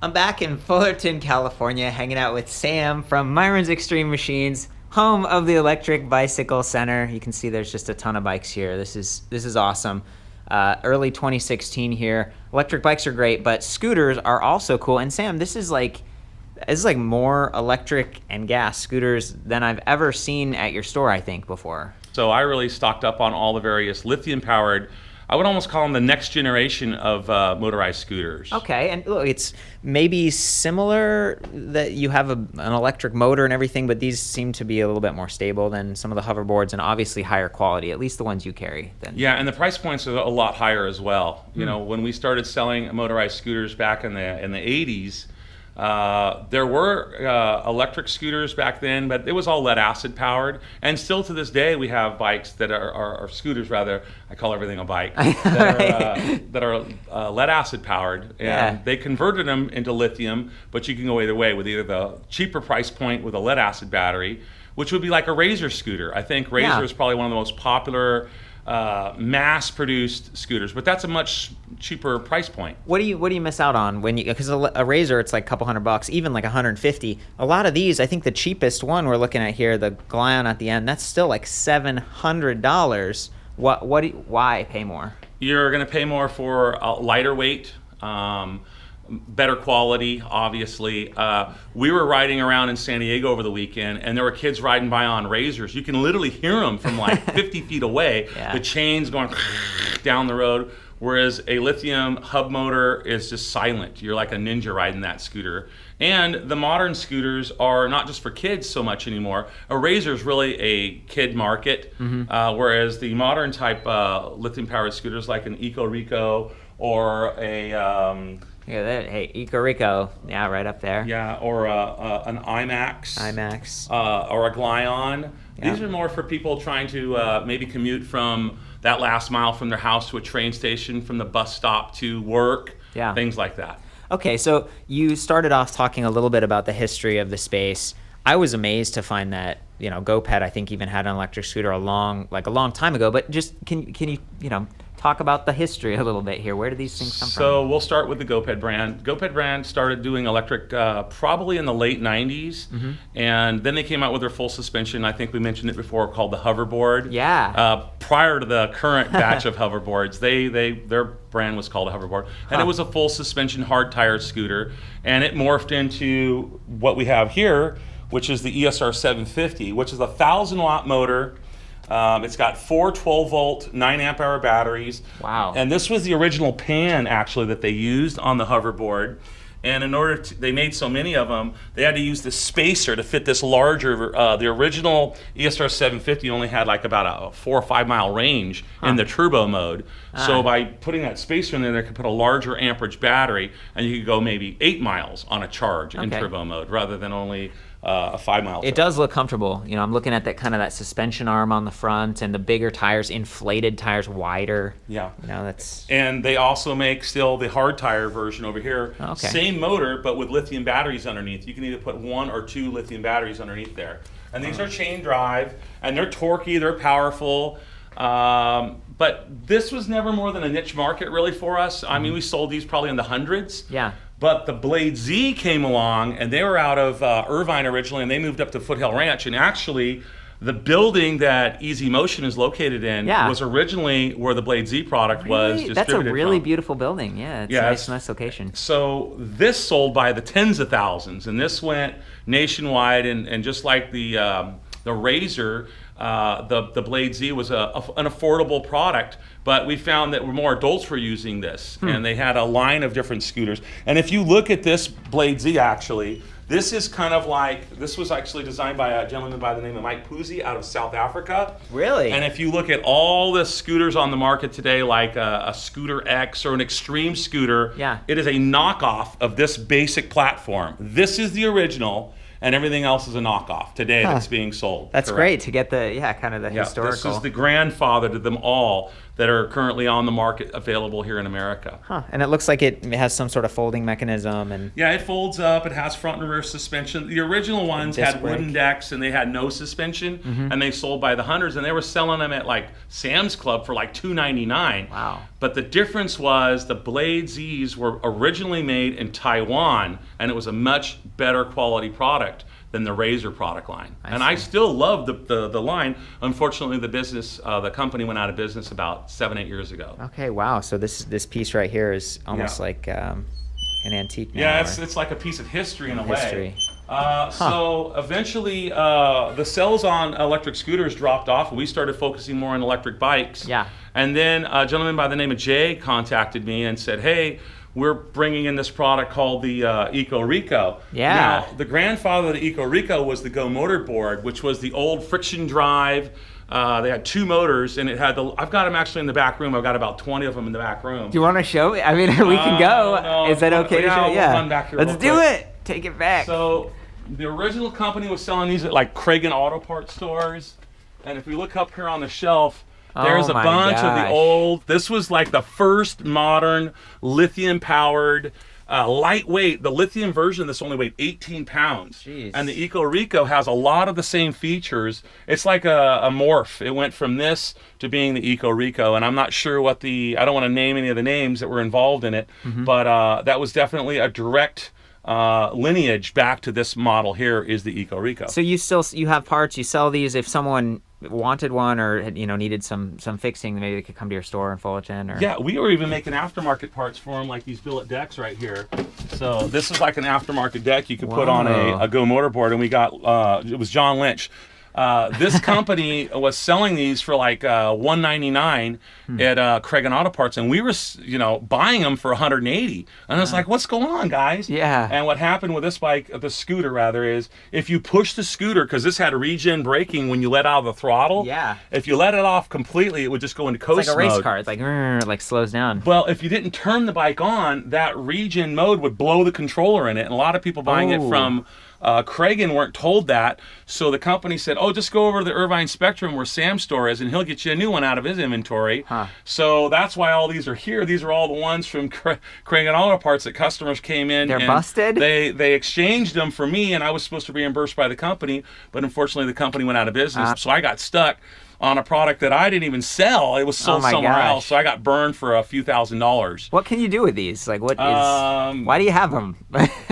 I'm back in Fullerton, California, hanging out with Sam from Myron's Extreme Machines, home of the Electric Bicycle Center. You can see there's just a ton of bikes here. This is awesome. Early 2016 here. Electric bikes are great, but scooters are also cool. And Sam, this is like more electric and gas scooters than I've ever seen at your store, I think, before. So I really stocked up on all the various lithium-powered, I would almost call them the next generation of motorized scooters. Okay, and look, it's maybe similar that you have an electric motor and everything, but these seem to be a little bit more stable than some of the hoverboards and obviously higher quality, at least the ones you carry. Yeah, and the price points are a lot higher as well. You know, when we started selling motorized scooters back in the 80s, there were electric scooters back then, but it was all lead acid powered. And still to this day, we have bikes that are scooters rather. I call everything a bike that are lead acid powered, and they converted them into lithium. But you can go either way with either the cheaper price point with a lead acid battery, which would be like a Razor scooter. I think Razor is probably one of the most popular mass-produced scooters, but that's a much cheaper price point. What do you miss out on when you, because a Razor, it's like a couple $100, even like 150. A lot of these, I think the cheapest one we're looking at here, the Glion at the end, that's still like $700. Why pay more? You're going to pay more for a lighter weight, better quality, obviously. We were riding around in San Diego over the weekend, and there were kids riding by on Razors. You can literally hear them from like 50 feet away, the chains going down the road, whereas a lithium hub motor is just silent. You're like a ninja riding that scooter. And the modern scooters are not just for kids so much anymore. A Razor is really a kid market, whereas the modern type lithium-powered scooters like an EcoReco or a... hey, EcoReco, right up there. Yeah, or an iMax. Or a Glion. Yeah. These are more for people trying to maybe commute from that last mile from their house to a train station, from the bus stop to work, things like that. Okay, so you started off talking a little bit about the history of the space. I was amazed to find that, Goped, I think, even had an electric scooter a long time ago. But just can you talk about the history a little bit here? Where do these things come from? So we'll start with the Goped brand. Goped brand started doing electric probably in the late 90s, and then they came out with their full suspension. I think we mentioned it before, called the Hoverboard. Yeah. Prior to the current batch of hoverboards, their brand was called a Hoverboard, and it was a full suspension hard tire scooter, and it morphed into what we have here, which is the ESR 750, which is a 1,000-watt motor. It's got 4 12-volt, 9-amp-hour batteries. Wow. And this was the original pan, actually, that they used on the hoverboard. And in order to, they made so many of them, they had to use this spacer to fit this larger, the original ESR 750 only had like about a 4 or 5 mile range in the turbo mode. So by putting that spacer in there, they could put a larger amperage battery, and you could go maybe 8 miles on a charge in turbo mode, rather than only a 5 mile. It does look comfortable. I'm looking at that suspension arm on the front, and the bigger tires, inflated tires, wider. Yeah. That's. And they also make still the hard tire version over here. Okay. Same motor, but with lithium batteries underneath. You can either put 1 or 2 lithium batteries underneath there. And these are chain drive, and they're torquey, they're powerful. But this was never more than a niche market really for us. I mean, we sold these probably in the hundreds. Yeah. But the BladeZ came along, and they were out of Irvine originally, and they moved up to Foothill Ranch. And actually, the building that Easy Motion is located in was originally where the BladeZ product was distributed. That's a really from. Beautiful building. Yeah, it's a nice location. So this sold by the tens of thousands, and this went nationwide. And just like the Razor, the BladeZ was an affordable product, but we found that more adults were using this, and they had a line of different scooters. And if you look at this BladeZ, actually, this is kind of like, this was actually designed by a gentleman by the name of Mike Puzzi out of South Africa. Really? And if you look at all the scooters on the market today, like a ScooterX or an extreme scooter, it is a knockoff of this basic platform. This is the original, and everything else is a knockoff today that's being sold. That's great to get the kind of the historical. This is the grandfather to them all. that are currently on the market available here in America. Huh. And it looks like it has some sort of folding mechanism. And yeah, it folds up. It has front and rear suspension. The original ones had wooden decks and they had no suspension, and they sold by the hundreds, and they were selling them at like Sam's Club for like $2.99. Wow. But the difference was the BladeZs were originally made in Taiwan, and it was a much better quality product than the Razor product line. I still love the line. Unfortunately, the company went out of business about 7-8 years ago. Okay, wow. So this piece right here is almost like an antique now. Yeah, it's like a piece of history in a way. So eventually, the sales on electric scooters dropped off, and we started focusing more on electric bikes. Yeah. And then a gentleman by the name of Jay contacted me and said, hey, we're bringing in this product called the EcoReco. Yeah. Now, the grandfather of the EcoReco was the GoMoto board, which was the old friction drive. They had 2 motors, and it had I've got them actually in the back room. I've got about 20 of them in the back room. Do you want to show me? I mean, we can go. No, Is that okay to show? We'll run back here Let's real do quick. it. Take it back. So the original company was selling these at like Kragen Auto Parts stores. And if we look up here on the shelf, there's a bunch of the old, this was like the first modern lithium powered, lightweight. The lithium version of this only weighed 18 pounds. Jeez. And the EcoReco has a lot of the same features. It's like a morph. It went from this to being the EcoReco. And I'm not sure what I don't want to name any of the names that were involved in it, but that was definitely a direct lineage back to this model here is the EcoReco. So you have parts, you sell these. If someone wanted one or needed some fixing, maybe they could come to your store in Fullerton. Or yeah, we were even making aftermarket parts for them, like these billet decks right here. So this is like an aftermarket deck you could put on a GoMoto board, and we got it was John Lynch. This company was selling these for like $199 at Kragen Auto Parts, and we were, buying them for $180. And I was like, "What's going on, guys?" Yeah. And what happened with this bike, the scooter rather, is if you push the scooter, because this had regen braking when you let out of the throttle. Yeah. If you let it off completely, it would just go into coast mode. It's like a race car. It's like slows down. Well, if you didn't turn the bike on, that regen mode would blow the controller in it, and a lot of people buying it from Kragen weren't told that, so the company said, "Oh, just go over to the Irvine Spectrum where Sam's store is, and he'll get you a new one out of his inventory." So that's why all these are here. These are all the ones from Kragen Auto Parts that customers came in. They're and busted? They exchanged them for me, and I was supposed to be reimbursed by the company, but unfortunately the company went out of business, so I got stuck on a product that I didn't even sell. It was sold somewhere else, so I got burned for a few $1,000s. What can you do with these? Like, why do you have them?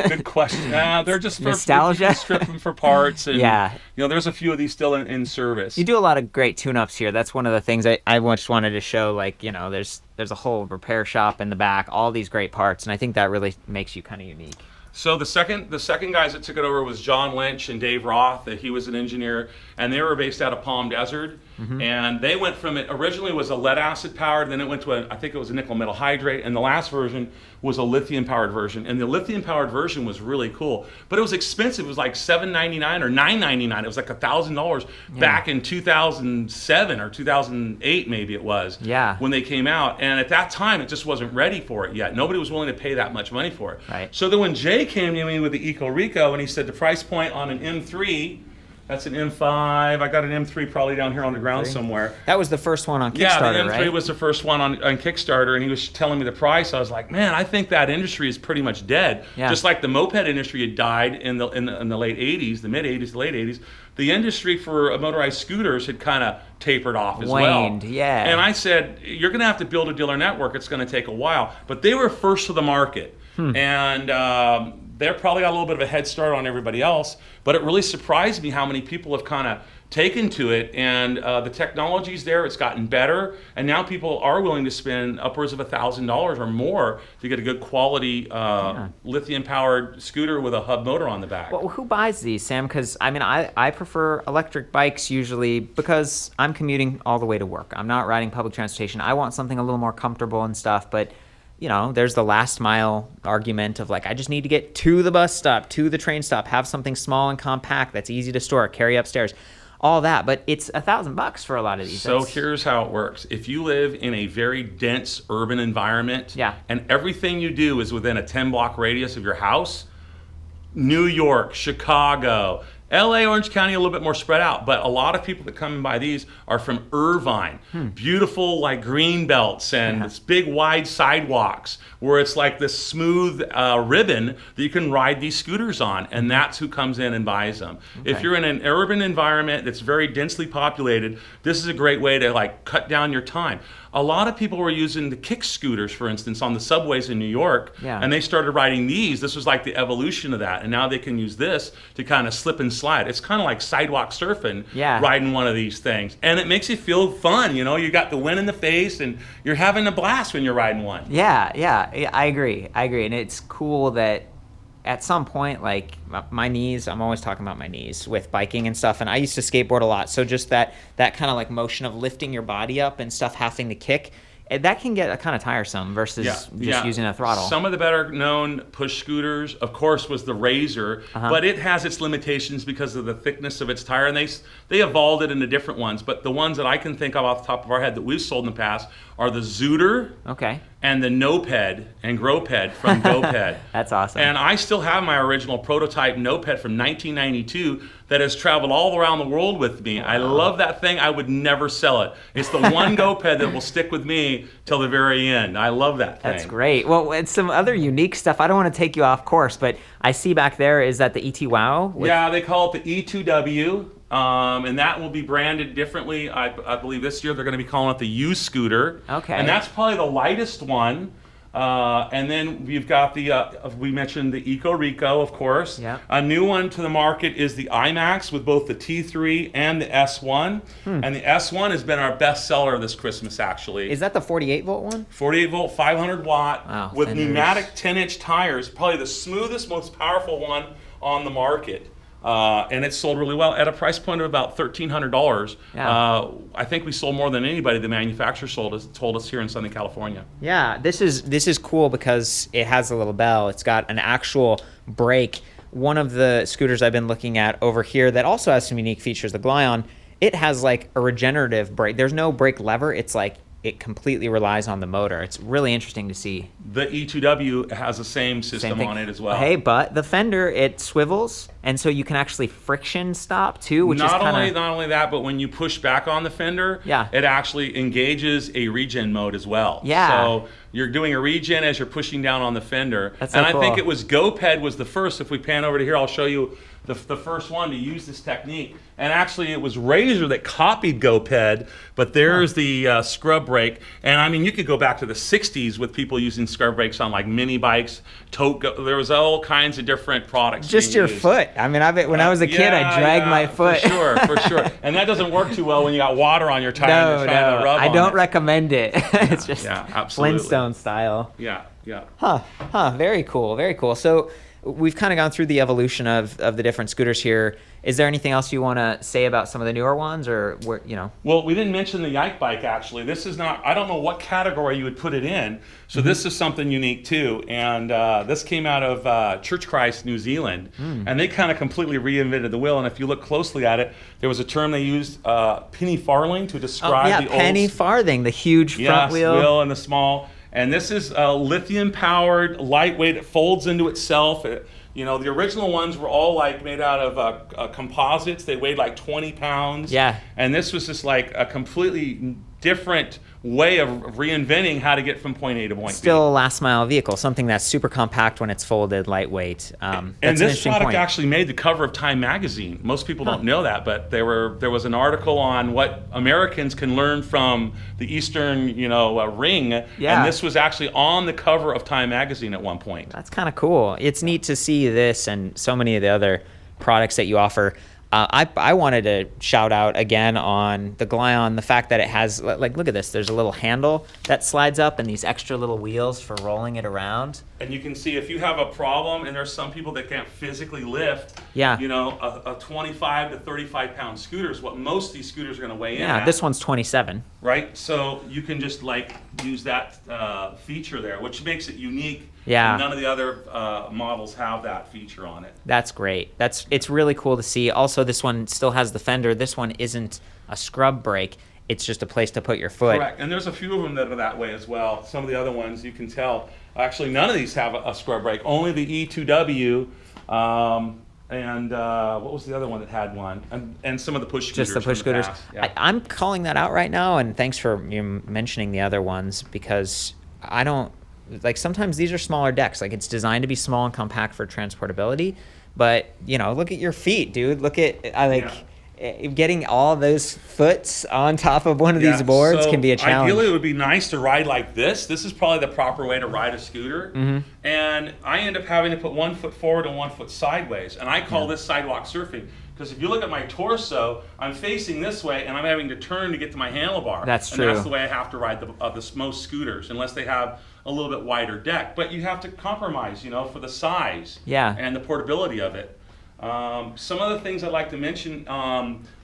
Good question. They're just nostalgia. You can strip them for parts, and yeah. There's a few of these still in service. You do a lot of great tune-ups here. That's one of the things I just wanted to show. Like, there's a whole repair shop in the back, all these great parts, and I think that really makes you kind of unique. So the second guys that took it over was John Lynch and Dave Roth. He was an engineer, and they were based out of Palm Desert. And they went from, it originally was a lead acid powered, then it went to I think it was a nickel metal hydrate, and the last version was a lithium powered version. And the lithium powered version was really cool, but it was expensive. It was like $799 or $999. It was like $1,000 back in 2007 or 2008 maybe it was. Yeah. When they came out, and at that time it just wasn't ready for it yet. Nobody was willing to pay that much money for it. Right. So then when Jay came to me with the EcoReco, and he said the price point on an M3, that's an M5. I got an M3 probably down here on the ground somewhere. That was the first one on Kickstarter, yeah, the M3 right? was the first one on Kickstarter, and he was telling me the price. I was like, man, I think that industry is pretty much dead. Yeah. Just like the moped industry had died in the late 80s, the mid 80s, the late 80s. The industry for motorized scooters had kind of tapered off as waned, well. Yeah. And I said, you're going to have to build a dealer network. It's going to take a while. But they were first to the market. And they're probably got a little bit of a head start on everybody else, but it really surprised me how many people have kind of taken to it, and the technology's there, it's gotten better, and now people are willing to spend upwards of $1,000 or more to get a good quality lithium-powered scooter with a hub motor on the back. Well, who buys these, Sam? Because, I mean, I prefer electric bikes usually because I'm commuting all the way to work. I'm not riding public transportation. I want something a little more comfortable and stuff, but there's the last mile argument of like, I just need to get to the bus stop, to the train stop, have something small and compact that's easy to store, carry upstairs, all that. But it's $1,000 for a lot of these. So here's how it works. If you live in a very dense urban environment, and everything you do is within a 10-block radius of your house, New York, Chicago, LA, Orange County, a little bit more spread out, but a lot of people that come and buy these are from Irvine. Beautiful like green belts and this big wide sidewalks where it's like this smooth ribbon that you can ride these scooters on, and that's who comes in and buys them. If you're in an urban environment that's very densely populated, this is a great way to like cut down your time. A lot of people were using the kick scooters, for instance, on the subways in New York, and they started riding these. This was like the evolution of that, and now they can use this to kind of slip and slide. It's kind of like sidewalk surfing, riding one of these things, and it makes you feel fun. You know, you got the wind in the face, and you're having a blast when you're riding one. Yeah, I agree, and it's cool that at some point, like my knees, I'm always talking about my knees with biking and stuff, and I used to skateboard a lot, so just that kind of like motion of lifting your body up and stuff, having to kick, that can get kind of tiresome versus just using a throttle. Some of the better known push scooters, of course, was the Razor, but it has its limitations because of the thickness of its tire, and they evolved it into different ones. But the ones that I can think of off the top of our head that we've sold in the past are the Xootr and the No-Ped and Grow-Ped from Goped. That's awesome. And I still have my original prototype No-Ped from 1992 that has traveled all around the world with me. I love that thing. I would never sell it. It's the one Goped that will stick with me till the very end. I love that thing. That's great. Well, it's some other unique stuff. I don't want to take you off course, but I see back there, is that the Etwow? Yeah, they call it the E2W. And that will be branded differently. I believe this year they're going to be calling it the youscooter. And that's probably the lightest one. And then we've got the, we mentioned the EcoReco, of course. A new one to the market is the iMax with both the T3 and the S1. And the S1 has been our best seller this Christmas, actually. Is that the 48 volt one? 48 volt, 500 watt with pneumatic 10-inch tires. Probably the smoothest, most powerful one on the market. And it sold really well at a price point of about $1,300. I think we sold more than anybody the manufacturer told us here in Southern California. Yeah, this is cool because it has a little bell. It's got an actual brake. One of the scooters I've been looking at over here that also has some unique features, the Glion, it has like a regenerative brake. There's no brake lever. It's like it completely relies on the motor. It's really interesting to see. The E2W has the same system on it as well. Hey, but the fender, it swivels, and so you can actually friction stop too, which not only that, but when you push back on the fender, it actually engages a regen mode as well. So you're doing a regen as you're pushing down on the fender. That's so cool. I think it was Goped was the first. If we pan over to here, I'll show you the first one to use this technique. And actually it was Razor that copied Goped, but there's the scrub brake. And I mean, you could go back to the 60s with people using scrub brakes on like mini bikes, there was all kinds of different products. Just your foot. I mean, when I was a kid, I dragged my foot. For sure. And that doesn't work too well when you got water on your tire and you're trying to rub on it. I don't recommend it. It's just Flintstone style. Very cool. So we've kind of gone through the evolution of the different scooters here. Is there anything else you want to say about some of the newer ones, or Well, we didn't mention the YikeBike actually. This is not. I don't know what category you would put it in. So this is something unique too. And this came out of Church Christ, New Zealand, and they kind of completely reinvented the wheel. And if you look closely at it, there was a term they used, penny farthing, to describe the penny farthing, the huge front wheel and the small. And this is lithium powered, lightweight. It folds into itself. The original ones were all like made out of composites. They weighed like 20 pounds. And this was just like a completely different way of reinventing how to get from point A to point B. Still a last mile vehicle, something that's super compact when it's folded, lightweight. And this product actually made the cover of Time magazine. Most people don't know that, but there was an article on what Americans can learn from the Eastern, ring. And this was actually on the cover of Time magazine at one point. That's kind of cool. It's neat to see this and so many of the other products that you offer. I wanted to shout out again on the Glion, the fact that it has, like, look at this. There's a little handle that slides up and these extra little wheels for rolling it around. And you can see if you have a problem, and there's some people that can't physically lift, a 25 to 35 pound scooter is what most of these scooters are going to weigh in at. This one's 27. Right? So you can just use that feature there, which makes it unique. And none of the other models have that feature on it. That's great. It's really cool to see. Also, this one still has the fender. This one isn't a scrub brake. It's just a place to put your foot. Correct. And there's a few of them that are that way as well. Some of the other ones you can tell. Actually, none of these have a scrub brake. Only the E2W And what was the other one that had one? And some of the push scooters. Just the push scooters. Yeah. I'm calling that out right now, and thanks for mentioning the other ones, because I don't, like, sometimes these are smaller decks. Like, it's designed to be small and compact for transportability, but, you know, look at your feet, dude. Look at, getting all those foots on top of one of these boards can be a challenge. Ideally, it would be nice to ride like this. This is probably the proper way to ride a scooter. And I end up having to put 1 foot forward and 1 foot sideways. And I call this sidewalk surfing, because if you look at my torso, I'm facing this way and I'm having to turn to get to my handlebar. That's true. And that's the way I have to ride most scooters, unless they have a little bit wider deck. But you have to compromise, you know, for the size and the portability of it. Some other things I'd like to mention,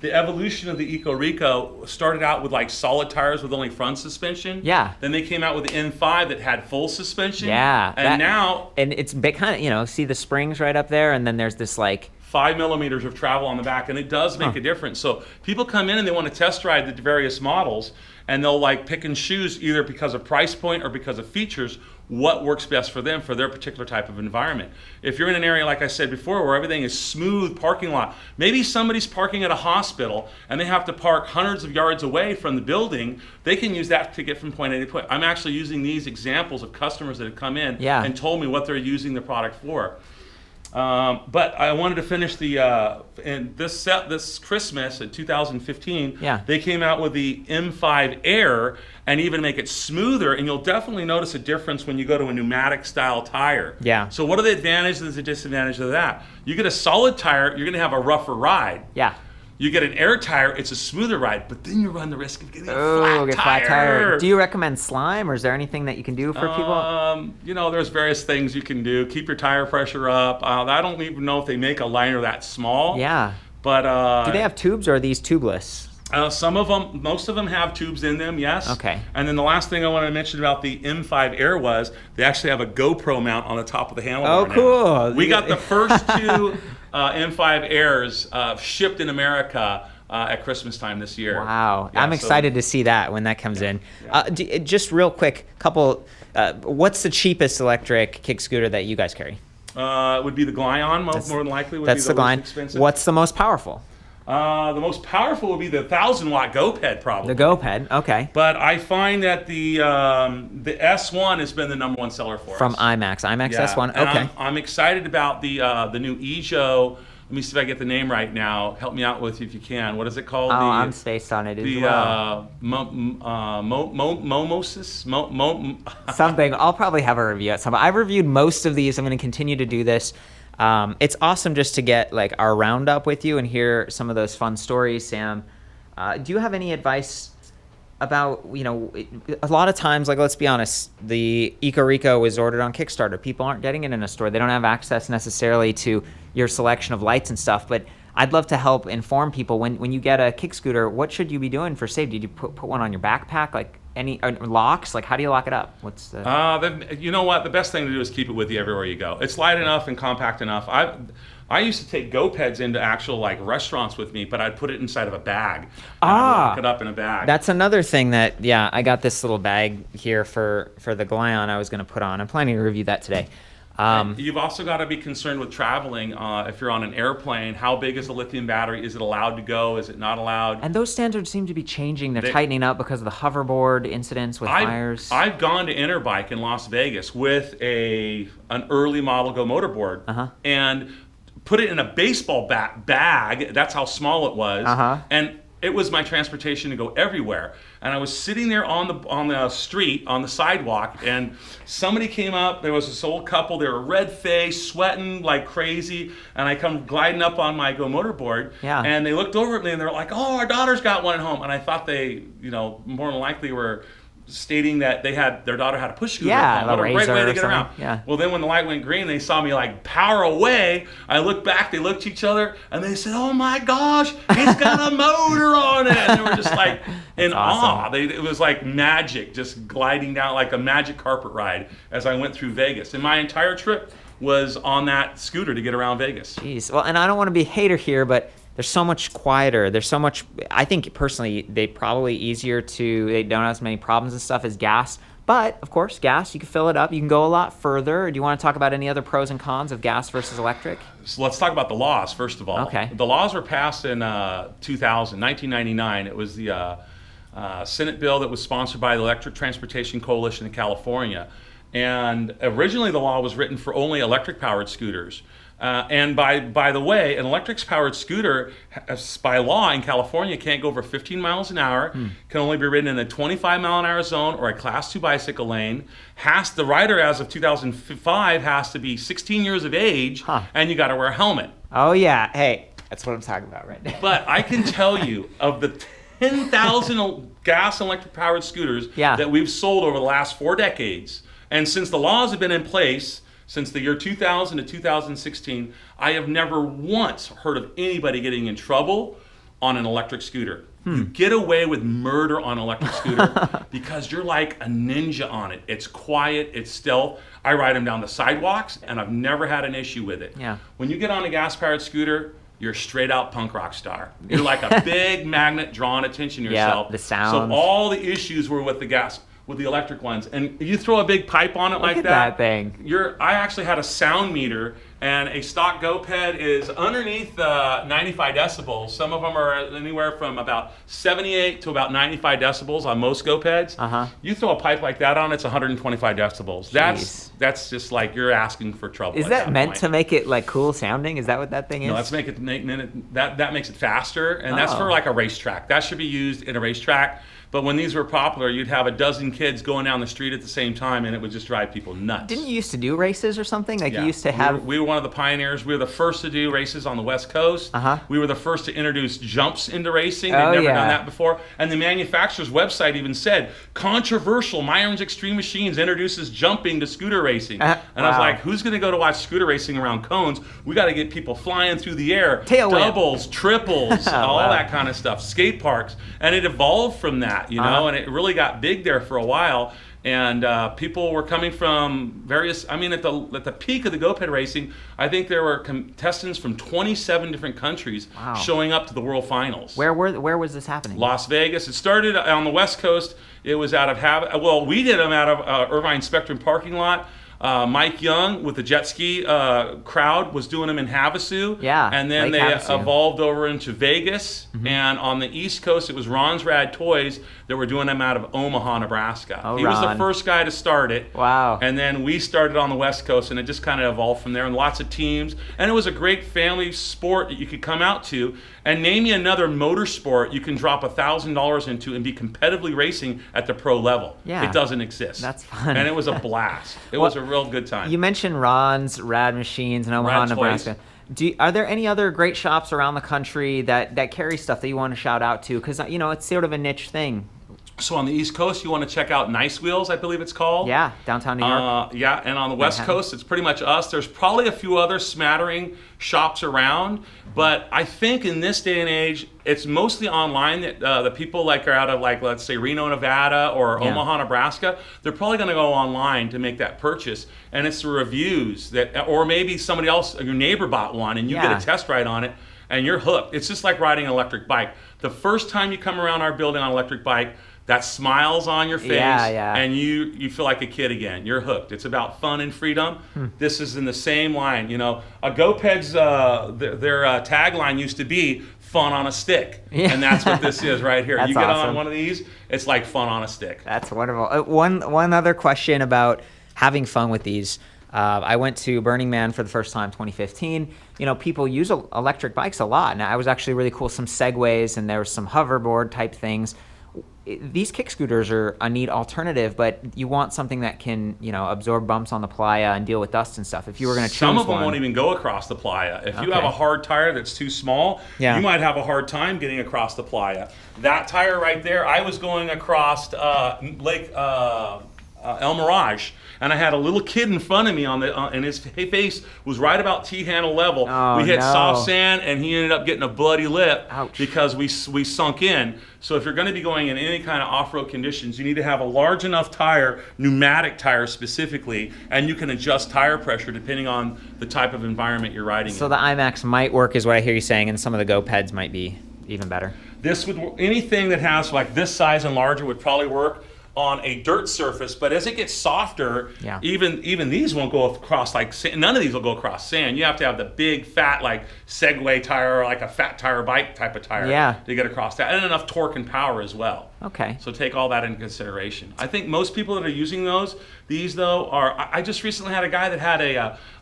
the evolution of the EcoReco started out with like solid tires with only front suspension. Yeah. Then they came out with the N5 that had full suspension. Yeah. And now... And it's kind of, you know, see the springs right up there, and then there's this like... 5 millimeters of travel on the back, and it does make a difference. So people come in and they want to test ride the various models, and they'll like pick and choose, either because of price point or because of features, what works best for them for their particular type of environment. If you're in an area, like I said before, where everything is smooth parking lot, maybe somebody's parking at a hospital and they have to park hundreds of yards away from the building, they can use that to get from point A to point. I'm actually using these examples of customers that have come in and told me what they're using the product for. But I wanted to finish in this Christmas in 2015, they came out with the M5 Air, and even make it smoother, and you'll definitely notice a difference when you go to a pneumatic style tire. Yeah. So what are the advantages and the disadvantages of that? You get a solid tire, you're gonna have a rougher ride. Yeah. You get an air tire, it's a smoother ride, but then you run the risk of getting a flat tire. Do you recommend slime, or is there anything that you can do for people? You know, there's various things you can do. Keep your tire pressure up. I don't even know if they make a liner that small. Yeah. But do they have tubes, or are these tubeless? Some of them, most of them have tubes in them, yes. Okay. And then the last thing I wanted to mention about the M5 Air was they actually have a GoPro mount on the top of the handlebar. Oh, cool. Now. We got the first two M5 Airs shipped in America at Christmas time this year. Wow. Yeah, I'm excited to see that when that comes in. Just real quick, what's the cheapest electric kick scooter that you guys carry? It would be the Glion, more than likely. That's the Glion. Expensive. What's the most powerful? The most powerful would be the 1,000-watt Goped, probably. The Goped, okay. But I find that the S1 has been the #1 seller for us. From iMax S1, okay. And I'm excited about the new Ejo. Let me see if I get the name right now. Help me out with if you can. What is it called? I'm spaced on it as well. Momas? Something. I'll probably have a review at some point. I've reviewed most of these. I'm going to continue to do this. It's awesome just to get like our roundup with you and hear some of those fun stories, Sam. Do you have any advice about, you know, a lot of times, like, let's be honest, the EcoReco is ordered on Kickstarter. People aren't getting it in a store. They don't have access necessarily to your selection of lights and stuff, but I'd love to help inform people. When you get a kick scooter, what should you be doing for safety? Do you put one on your backpack? Like, any locks? Like, how do you lock it up? What's the... you know what? The best thing to do is keep it with you everywhere you go. It's light enough and compact enough. I used to take Gopeds into actual like restaurants with me, but I'd put it inside of a bag. And I'd lock it up in a bag. That's another thing that, I got this little bag here for the Glion I was going to put on. I'm planning to review that today. You've also got to be concerned with traveling. If you're on an airplane, how big is the lithium battery? Is it allowed to go? Is it not allowed? And those standards seem to be changing. They're tightening up because of the hoverboard incidents with fires. I've gone to Interbike in Las Vegas with an early model GoMoto board and put it in a baseball bag. That's how small it was. And it was my transportation to go everywhere. And I was sitting there on the street, on the sidewalk, and somebody came up. There was this old couple. They were red-faced, sweating like crazy. And I come gliding up on my GoMoto board. And they looked over at me, and they were like, "Oh, our daughter's got one at home." And I thought they, more than likely were stating that their daughter had a push scooter. What a great way to get around. Well, then when the light went green, they saw me like power away. I looked back, they looked at each other, and they said, "Oh my gosh, he's got a motor on it." And they were just like in awe. It was like magic, just gliding down like a magic carpet ride as I went through Vegas. And my entire trip was on that scooter to get around Vegas. Jeez. Well, and I don't want to be a hater here, but they're so much quieter. There's so much, I think personally, they don't have as many problems and stuff as gas, But, of course, gas, you can fill it up. You can go a lot further. Do you want to talk about any other pros and cons of gas versus electric? So let's talk about the laws, first of all. Okay. The laws were passed in 1999. It was the Senate bill that was sponsored by the Electric Transportation Coalition in California. And originally the law was written for only electric-powered scooters. And by the way, an electric-powered scooter, by law in California, can't go over 15 miles an hour, can only be ridden in a 25-mile-an-hour zone or a Class 2 bicycle lane. The rider, as of 2005, has to be 16 years of age, and you got to wear a helmet. Oh, yeah. Hey, that's what I'm talking about right now. But I can tell you, of the 10,000 gas and electric-powered scooters that we've sold over the last 4 decades, and since the laws have been in place, since the year 2000 to 2016, I have never once heard of anybody getting in trouble on an electric scooter. You get away with murder on an electric scooter because you're like a ninja on it. It's quiet, it's stealth. I ride them down the sidewalks, and I've never had an issue with it. Yeah. When you get on a gas-powered scooter, you're a straight-out punk rock star. You're like a big magnet drawing attention to yourself. Yeah, the sounds. So all the issues were with the electric ones, and you throw a big pipe on it like Look at that thing. I actually had a sound meter, and a stock Goped is underneath 95 decibels. Some of them are anywhere from about 78 to about 95 decibels on most Gopeds. You throw a pipe like that on, it's 125 decibels. That's just like you're asking for trouble. Is that meant to make it like cool sounding? Is that what that thing is? No, that makes it faster, and that's for like a racetrack. That should be used in a racetrack. But when these were popular, you'd have a dozen kids going down the street at the same time, and it would just drive people nuts. Didn't you used to do races or something? Like you used to have... We were one of the pioneers. We were the first to do races on the West Coast. We were the first to introduce jumps into racing. They'd never done that before. And the manufacturer's website even said, controversial, Myron's Extreme Machines introduces jumping to scooter racing. And I was like, who's going to go to watch scooter racing around cones? We got to get people flying through the air. Doubles, triples, all that kind of stuff. Skate parks. And it evolved from that. And it really got big there for a while, and people were coming from various. I mean, at the peak of the Goped racing, I think there were contestants from 27 different countries showing up to the World Finals. Where was this happening? Las Vegas. It started on the West Coast. It was out of we did them out of Irvine Spectrum parking lot. Mike Young with the jet ski crowd was doing them in Havasu. And then they evolved over into Vegas. And on the East Coast, it was Ron's Rad Toys that were doing them out of Omaha, Nebraska. He was the first guy to start it. Wow. And then we started on the West Coast, and it just kind of evolved from there, and lots of teams. And it was a great family sport that you could come out to. And name me another motorsport you can drop $1,000 into and be competitively racing at the pro level. It doesn't exist. That's fun. And it was a blast. It was a real good time. You mentioned Ron's Rad Machines in Omaha, Nebraska. Are there any other great shops around the country that carry stuff that you want to shout out to? Because, it's sort of a niche thing. So on the East Coast, you want to check out Nice Wheels, I believe it's called. Yeah, downtown New York. And on the West Coast, it's pretty much us. There's probably a few other smattering shops around, but I think in this day and age, it's mostly online that the people are out of let's say Reno, Nevada or Omaha, Nebraska. They're probably going to go online to make that purchase, and it's the reviews or maybe somebody else, your neighbor bought one, and you get a test ride on it, and you're hooked. It's just like riding an electric bike. The first time you come around our building on an electric bike, that smiles on your face, and you feel like a kid again. You're hooked. It's about fun and freedom. This is in the same line. A Goped's their tagline used to be "fun on a stick," and that's what this is right here. You get on one of these, it's like fun on a stick. That's wonderful. One other question about having fun with these. I went to Burning Man for the first time, 2015. People use electric bikes a lot, and I was actually really cool. Some Segways, and there was some hoverboard type things. These kick scooters are a neat alternative, but you want something that can, absorb bumps on the playa and deal with dust and stuff. If you were going to choose some of them won't even go across the playa. If you have a hard tire that's too small, you might have a hard time getting across the playa. That tire right there, I was going across Lake El Mirage, and I had a little kid in front of me and his face was right about T-handle level. We hit soft sand, and he ended up getting a bloody lip because we sunk in. So if you're going to be going in any kind of off-road conditions, you need to have a large enough tire, pneumatic tire specifically, and you can adjust tire pressure depending on the type of environment you're riding in. So the iMax might work, is what I hear you saying, and some of the Gopeds might be even better. Anything that has like this size and larger would probably work. on a dirt surface, but as it gets softer, Yeah. even these won't go across like sand. None of these will go across sand. You have to have the big fat like Segway tire or like a fat tire bike type of tire to get across that, and enough torque and power as well. Okay. So take all that into consideration. I think most people that are using these though are. I just recently had a guy that had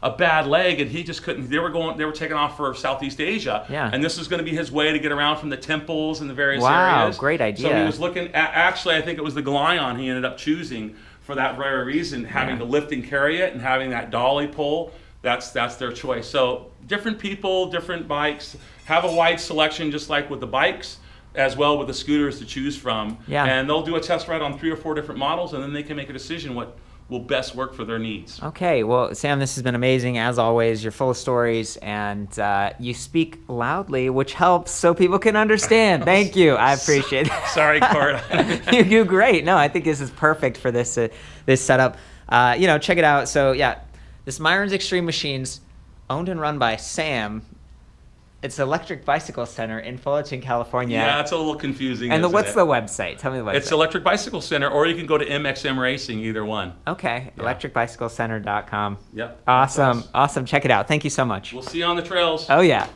a bad leg, and he just couldn't. They were taking off for Southeast Asia, and this was going to be his way to get around from the temples and the various areas. Wow, great idea. So he was looking at, actually, I think it was the Glion he ended up choosing for that very reason, having to lift and carry it and having that dolly pull. That's their choice. So different people, different bikes, have a wide selection, just like with the bikes, as well with the scooters to choose from. Yeah. And they'll do a test ride on 3 or 4 different models, and then they can make a decision what will best work for their needs. Okay, well, Sam, this has been amazing as always. You're full of stories, and you speak loudly, which helps so people can understand. Thank you. I appreciate it. Sorry, Court. You do great. No, I think this is perfect for this this setup. Check it out. So yeah, this Myron's Extreme Machines, owned and run by Sam. It's Electric Bicycle Center in Fullerton, California. Yeah, it's a little confusing. And what's the website? Tell me the website. It's Electric Bicycle Center, or you can go to MXM Racing, either one. Okay, Yeah. electricbicyclecenter.com. Yep. Awesome. Awesome. Check it out. Thank you so much. We'll see you on the trails. Oh, yeah.